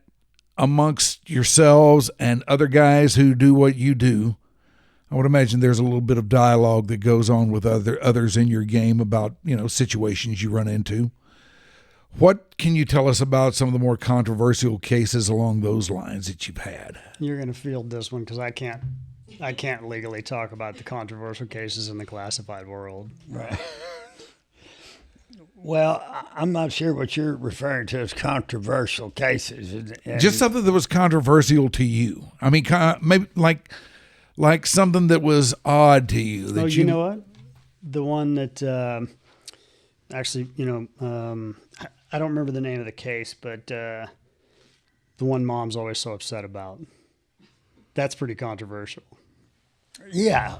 amongst yourselves and other guys who do what you do, I would imagine there's a little bit of dialogue that goes on with others in your game about, situations you run into. What can you tell us about some of the more controversial cases along those lines that you've had? You're going to field this one because I can't I can't legally talk about the controversial cases in the classified world. Right. Well, I'm not sure what you're referring to as controversial cases. And Just something that was controversial to you. I mean, maybe like something that was odd to you. That you know what? The one that actually, I don't remember the name of the case, but the one Mom's always so upset about. That's pretty controversial. Yeah.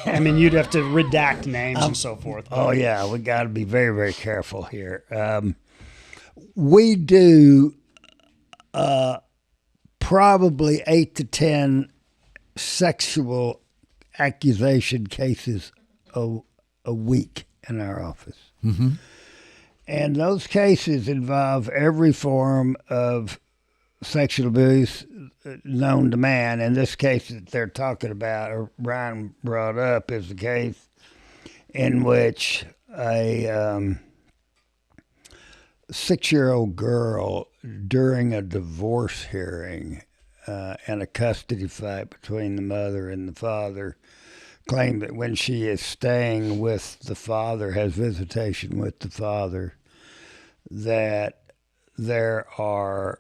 I mean, you'd have to redact names and so forth. Oh, yeah. We got to be very, very careful here. We do probably 8 to 10 sexual accusation cases a week in our office. Mm-hmm. And those cases involve every form of sexual abuse known to man. In this case that they're talking about, or Ryan brought up, is the case in which a 6-year-old girl, during a divorce hearing and a custody fight between the mother and the father, claimed that when she is staying with the father, has visitation with the father, that there are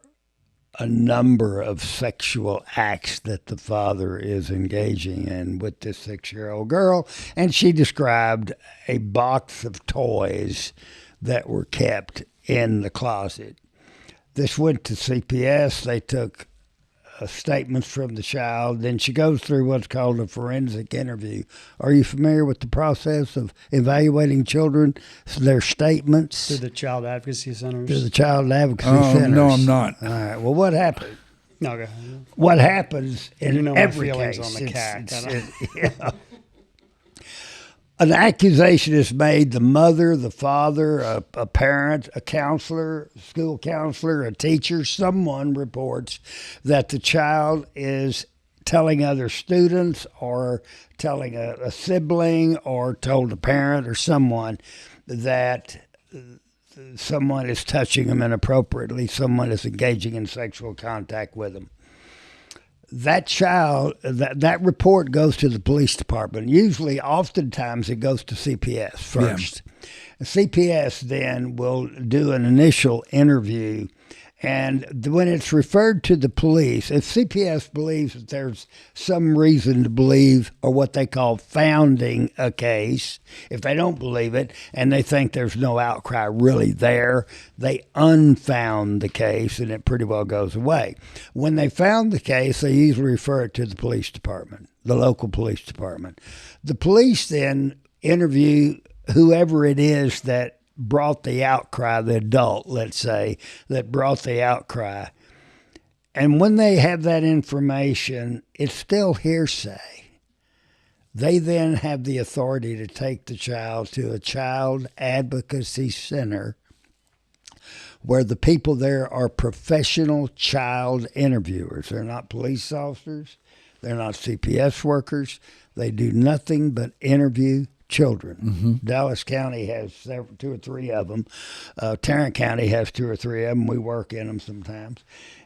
a number of sexual acts that the father is engaging in with this 6-year-old girl. And she described a box of toys that were kept in the closet. This went to CPS. They took statements from the child. Then she goes through what's called a forensic interview. Are you familiar with the process of evaluating children, their statements? Through the child advocacy centers? Through the child advocacy centers. No, I'm not. All right. Well, what happened? No, go ahead. What happens in my every feelings case? on the cat. Yeah. An accusation is made. The mother, the father, a parent, a counselor, school counselor, a teacher, someone reports that the child is telling other students or telling a sibling or told a parent or someone that someone is touching them inappropriately, someone is engaging in sexual contact with them. That child, that report goes to the police department. Usually, oftentimes, it goes to CPS first. Yeah. CPS then will do an initial interview. And when it's referred to the police, if CPS believes that there's some reason to believe, or what they call founding a case, if they don't believe it and they think there's no outcry really there, they unfound the case and it pretty well goes away. When they found the case, they usually refer it to the police department, the local police department. The police then interview whoever it is that brought the outcry, the adult, let's say, that brought the outcry. And when they have that information, it's still hearsay. They then have the authority to take the child to a child advocacy center where the people there are professional child interviewers. They're not police officers. They're not CPS workers. They do nothing but interview children. Mm-hmm. Dallas County has 2 or 3 of them. Tarrant County has 2 or 3 of them. We work in them sometimes.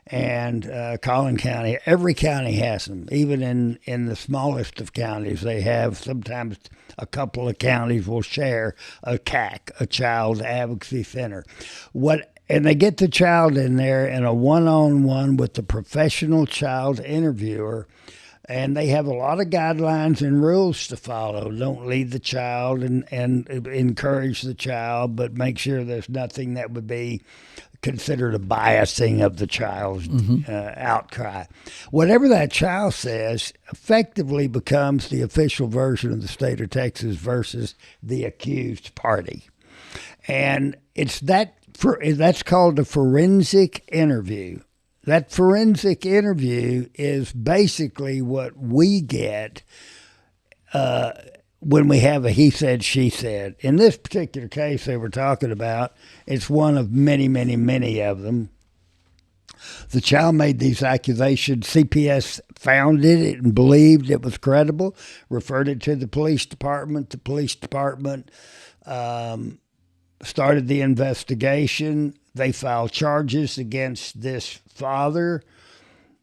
And Collin County, every county has them. Even in the smallest of counties, they have sometimes a couple of counties will share a CAC, a Child Advocacy Center. And they get the child in there in a one-on-one with the professional child interviewer. And they have a lot of guidelines and rules to follow. Don't lead the child and encourage the child, but make sure there's nothing that would be considered a biasing of the child's outcry. Whatever that child says effectively becomes the official version of the state of Texas versus the accused party. And that's called a forensic interview. That forensic interview is basically what we get when we have a he said, she said. In this particular case they were talking about, it's one of many, many, many of them. The child made these accusations. CPS found it and believed it was credible, referred it to the police department. The police department started the investigation. They filed charges against this father.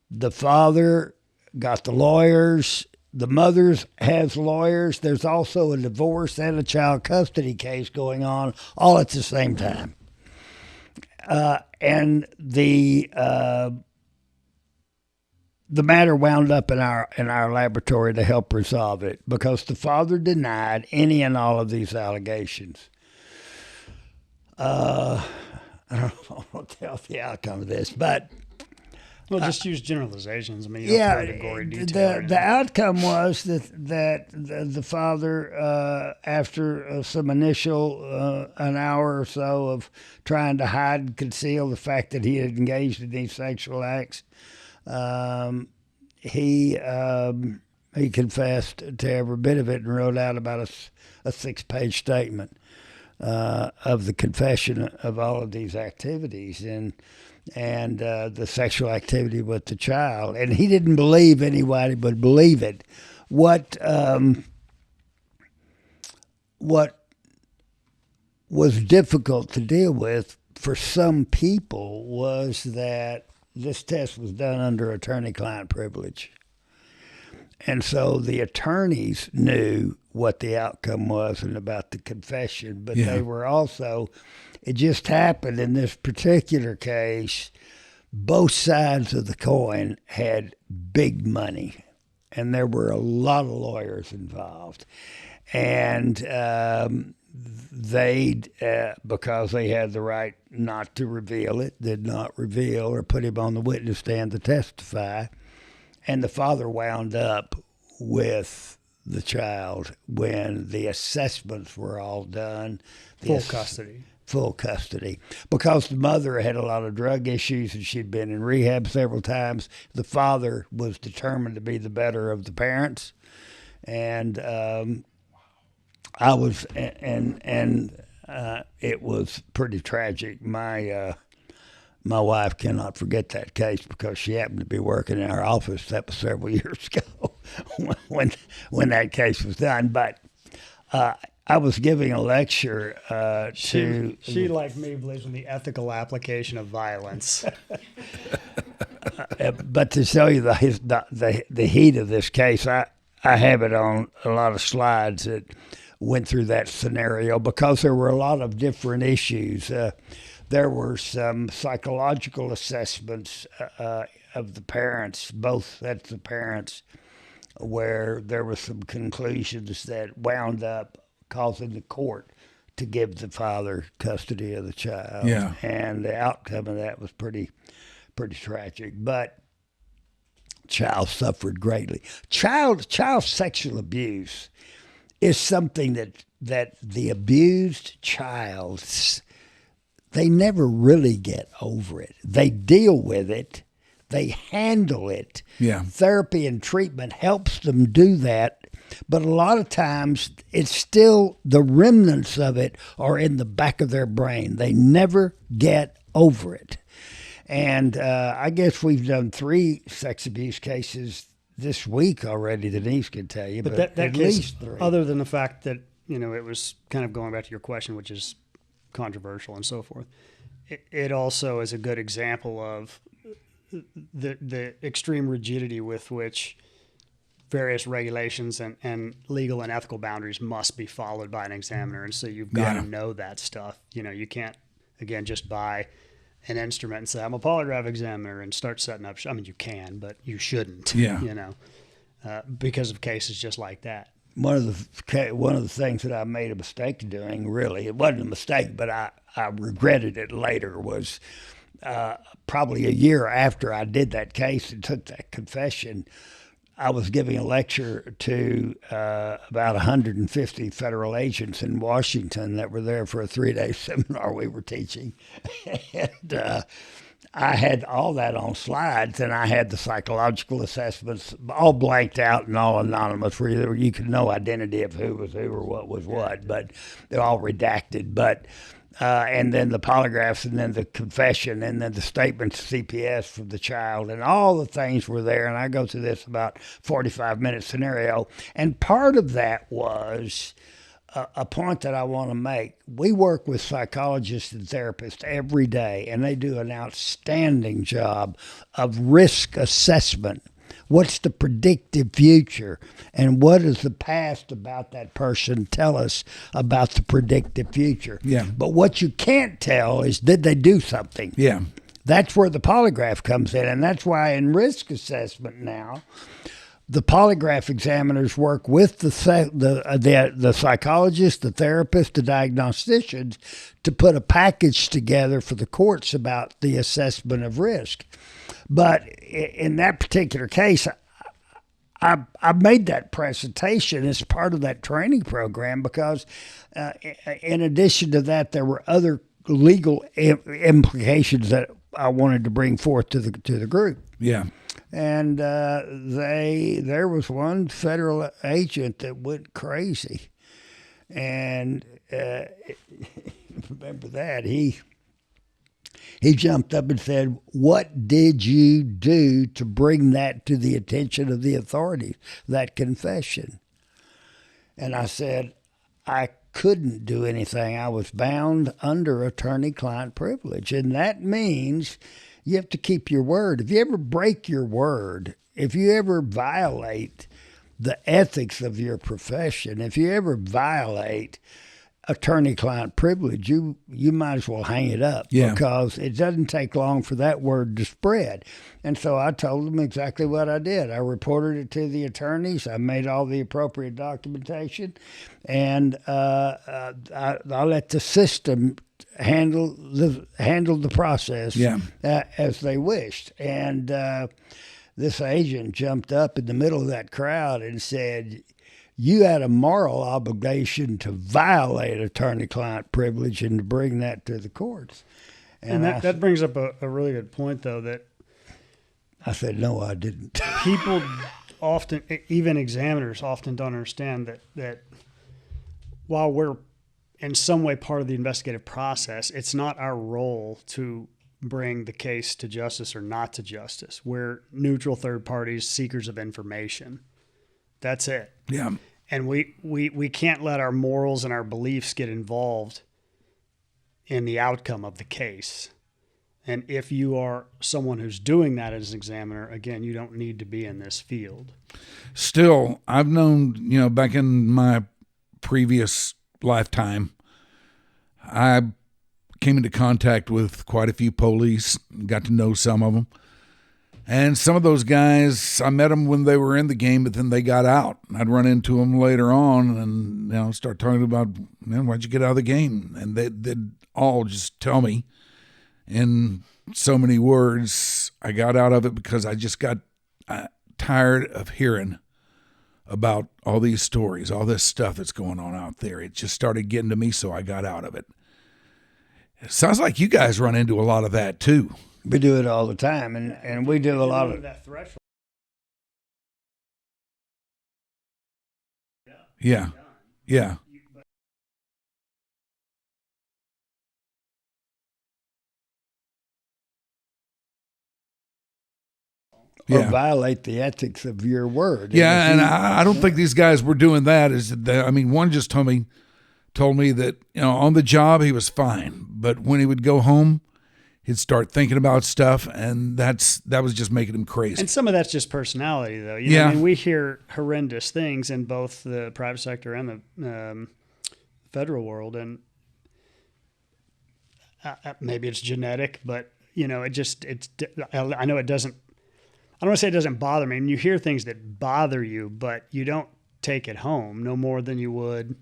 The father got the lawyers. the mother has lawyers. There's also a divorce and a child custody case going on all at the same time. And the matter wound up in our laboratory to help resolve it because the father denied any and all of these allegations. I don't know if I want to tell the outcome of this, but well, just use generalizations. I mean, you don't have to go into gory detail. The outcome was that the father, after some initial an hour or so of trying to hide and conceal the fact that he had engaged in these sexual acts, he confessed to every bit of it and wrote out about a 6-page statement of the confession of all of these activities and the sexual activity with the child. And he didn't believe anybody would believe it. What was difficult to deal with for some people was that this test was done under attorney-client privilege. And so the attorneys knew what the outcome was and about the confession, but they were also, it just happened in this particular case, both sides of the coin had big money, and there were a lot of lawyers involved. And they, because they had the right not to reveal it, did not reveal or put him on the witness stand to testify. And the father wound up with the child when the assessments were all done. Full custody. Full custody. Because the mother had a lot of drug issues and she'd been in rehab several times, the father was determined to be the better of the parents. And it was pretty tragic. My wife cannot forget that case because she happened to be working in our office. That was several years ago when that case was done. But I was giving a lecture to... She, like me, believes in the ethical application of violence. But to show you the heat of this case, I have it on a lot of slides that went through that scenario because there were a lot of different issues. There were some psychological assessments of the parents, both sets of parents, where there were some conclusions that wound up causing the court to give the father custody of the child. Yeah. And the outcome of that was pretty tragic. But child suffered greatly. Child sexual abuse is something that the abused child, they never really get over it. They deal with it. They handle it. Yeah. Therapy and treatment helps them do that. But a lot of times it's still the remnants of it are in the back of their brain. They never get over it. And I guess we've done 3 sex abuse cases this week already. Denise could tell you, but that at case, least 3. other than the fact that, it was kind of going back to your question, which is controversial and so forth, it also is a good example of the extreme rigidity with which various regulations and legal and ethical boundaries must be followed by an examiner. And so you've got to know that stuff. You can't, again, just buy an instrument and say, I'm a polygraph examiner and start setting up. I mean, you can, but you shouldn't, because of cases just like that. One of the things that I made a mistake doing, really, it wasn't a mistake, but I regretted it later, was probably a year after I did that case and took that confession, I was giving a lecture to about 150 federal agents in Washington that were there for a 3-day seminar we were teaching. And I had all that on slides, and I had the psychological assessments all blanked out and all anonymous, where you could know identity of who was who or what was what, but they're all redacted. But and then the polygraphs, and then the confession, and then the statements CPS from the child, and all the things were there. And I go through this about 45-minute scenario. And part of that was a point that I want to make. We work with psychologists and therapists every day, and they do an outstanding job of risk assessment What's the predictive future? And what does the past about that person tell us about the predictive future? Yeah. But what you can't tell is, did they do something? Yeah. That's where the polygraph comes in. And that's why in risk assessment now, the polygraph examiners work with the psychologist, the therapist, the diagnosticians to put a package together for the courts about the assessment of risk. But in that particular case, I made that presentation as part of that training program because in addition to that, there were other legal implications that I wanted to bring forth to the group. Yeah. And there was one federal agent that went crazy, and remember that he jumped up and said, "What did you do to bring that to the attention of the authorities? That confession?" And I said, "I couldn't do anything. I was bound under attorney-client privilege, and that means." You have to keep your word. If you ever break your word, if you ever violate the ethics of your profession, if you ever violate attorney-client privilege, you might as well hang it up because it doesn't take long for that word to spread. And so I told them exactly what I did. I reported it to the attorneys. I made all the appropriate documentation, and I let the system handle the process as they wished. And this agent jumped up in the middle of that crowd and said, "You had a moral obligation to violate attorney-client privilege and to bring that to the courts." And that brings up a really good point, though, that I said, "No, I didn't." People often, even examiners, often don't understand that while we're in some way part of the investigative process, it's not our role to bring the case to justice or not to justice. We're neutral third parties, seekers of information. That's it. Yeah. And we can't let our morals and our beliefs get involved in the outcome of the case. And if you are someone who's doing that as an examiner, again, you don't need to be in this field. Still, I've known, back in my previous lifetime, I came into contact with quite a few police, got to know some of them. And some of those guys, I met them when they were in the game, but then they got out. I'd run into them later on and start talking about, man, why'd you get out of the game? And they'd all just tell me in so many words, I got out of it because I just got tired of hearing about all these stories, all this stuff that's going on out there. It just started getting to me, so I got out of it. It sounds like you guys run into a lot of that too. We do it all the time, and we do a lot of that threshold. Yeah. Yeah. Or violate the ethics of your word. Yeah, and I don't think these guys were doing that. One just told me that, on the job he was fine, but when he would go home, he'd start thinking about stuff, and that was just making him crazy. And some of that's just personality, though. We hear horrendous things in both the private sector and the federal world, and maybe it's genetic, but I know it doesn't. I don't want to say it doesn't bother me. I mean, you hear things that bother you, but you don't take it home no more than you would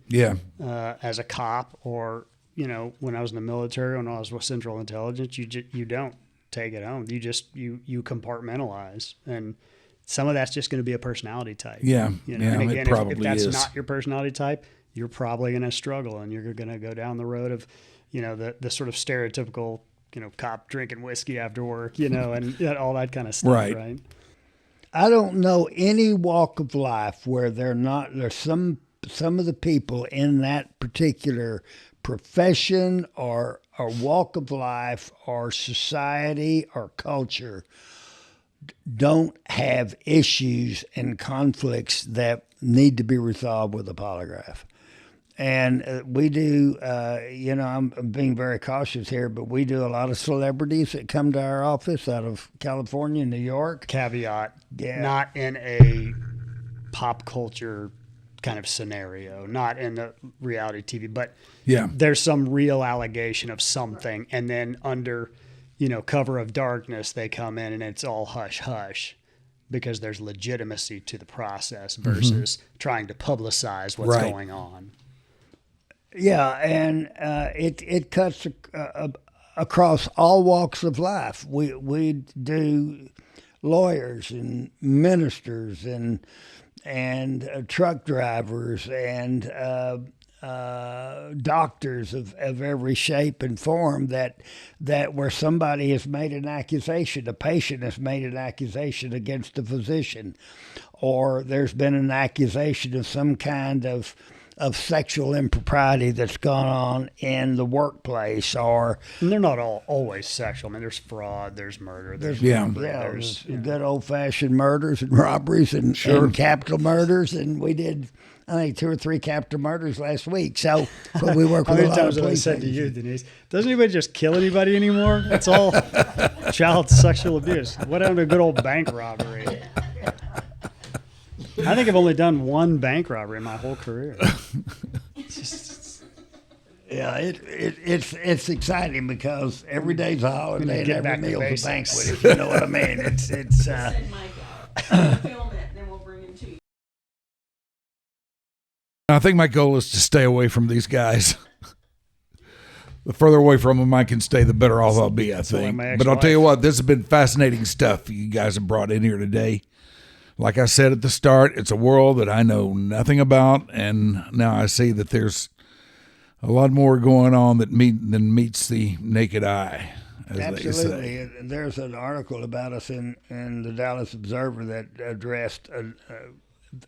as a cop or, when I was in the military, when I was with Central Intelligence, you don't take it home. You compartmentalize. And some of that's just going to be a personality type. Yeah. And again, it probably if that's is. not your personality type, you're probably going to struggle and you're going to go down the road of, the sort of stereotypical, cop drinking whiskey after work, and all that kind of stuff, right? I don't know any walk of life where there's some of the people in that particular profession or walk of life or society or culture don't have issues and conflicts that need to be resolved with a polygraph. we do, I'm being very cautious here, but we do a lot of celebrities that come to our office out of California, New York. Caveat, Yeah. not in a pop culture kind of scenario, not in the reality TV, but Yeah. there's some real allegation of something, and then under, cover of darkness, they come in and it's all hush hush because there's legitimacy to the process versus trying to publicize what's Right. going on. Yeah, and it cuts across all walks of life. We do lawyers and ministers and truck drivers and doctors of every shape and form that where somebody has made an accusation, a patient has made an accusation against a physician, or there's been an accusation of some kind of sexual impropriety that's gone on in the workplace, or And they're not all always sexual. I mean, there's fraud, there's murder, there's Yeah. robbery, there's good old-fashioned murders and robberies and capital murders, and we did, I think, 2 or 3 capital murders last week. So, but we work How with a many lot times of have I police said to you, agencies. Denise, doesn't anybody just kill anybody anymore? It's all child sexual abuse. What happened to a good old bank robbery? I think I've only done one bank robbery in my whole career. Yeah, it's exciting because every day's a holiday and get every back to meal's a basics. banquet. If you know what I mean? It's Send Mike out. Film it, and then we'll bring him to you. I think my goal is to stay away from these guys. The further away from them I can stay, the better off I'll be, I why think. my But I'll tell you ex-wife- what, this has been fascinating stuff you guys have brought in here today. Like I said at the start, it's a world that I know nothing about, and now I see that there's a lot more going on than meets the naked eye, as they say. absolutely. There's an article about us in the Dallas Observer that addressed.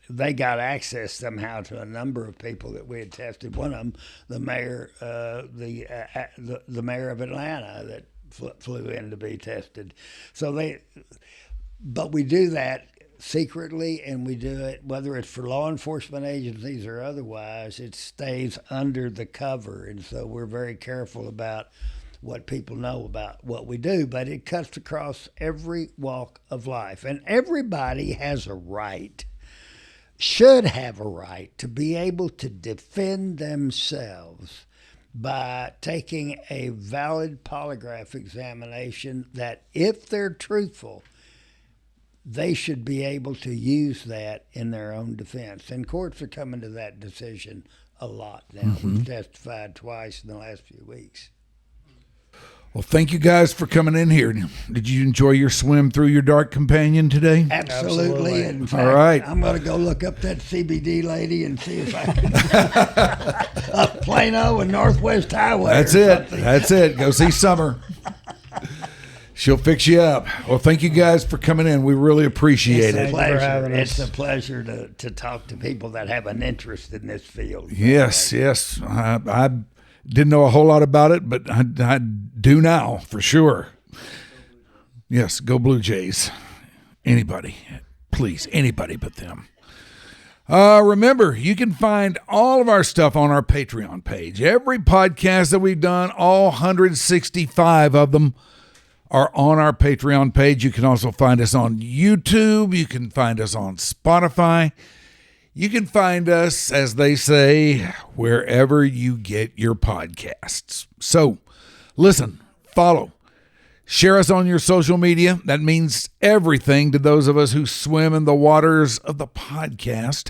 They got access somehow to a number of people that we had tested. One of them, the mayor, the mayor of Atlanta, that flew in to be tested. But we do that secretly, and we do it whether it's for law enforcement agencies or otherwise. It stays under the cover, and so we're very careful about what people know about what we do. But it cuts across every walk of life, and everybody has a right, should have a right, to be able to defend themselves by taking a valid polygraph examination that, if they're truthful, they should be able to use that in their own defense. And courts are coming to that decision a lot now. We've testified twice in the last few weeks. Well, thank you guys for coming in here. Did you enjoy your swim through your dark companion today? Absolutely. In fact, All right. I'm going to go look up that CBD lady and see if I can. Up Plano and Northwest Highway. That's or it. something. That's it. Go see Summer. She'll fix you up. Well, thank you guys for coming in. We really appreciate It's it. a Thank you for pleasure. having us. It's a pleasure to talk to people that have an interest in this field. Yes, yes. I didn't know a whole lot about it, but I do now for sure. Yes, go Blue Jays. Anybody, please, anybody but them. Remember, you can find all of our stuff on our Patreon page. Every podcast that we've done, all 165 of them, are on our Patreon page. You can also find us on YouTube. You can find us on Spotify. You can find us, as they say, wherever you get your podcasts. So, listen, follow, share us on your social media. That means everything to those of us who swim in the waters of the podcast.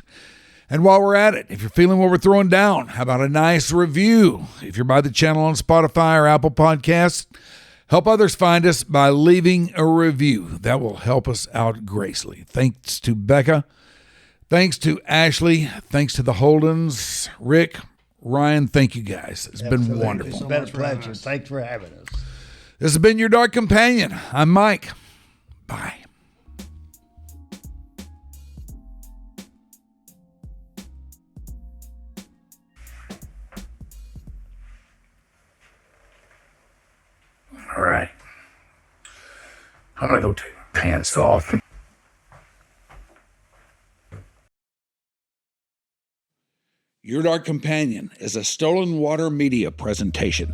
And while we're at it, if you're feeling what we're throwing down, how about a nice review? If you're by the channel on Spotify or Apple Podcasts, help others find us by leaving a review. That will help us out greatly. Thanks to Becca. Thanks to Ashley. Thanks to the Holdens. Rick, Ryan, thank you guys. It's been Absolutely. wonderful. It's been a pleasure. Thanks for having us. This has been your Dark Companion. I'm Mike. Bye. All right. I'm going to go take my pants off. Your Dark Companion is a Stolen Water Media presentation.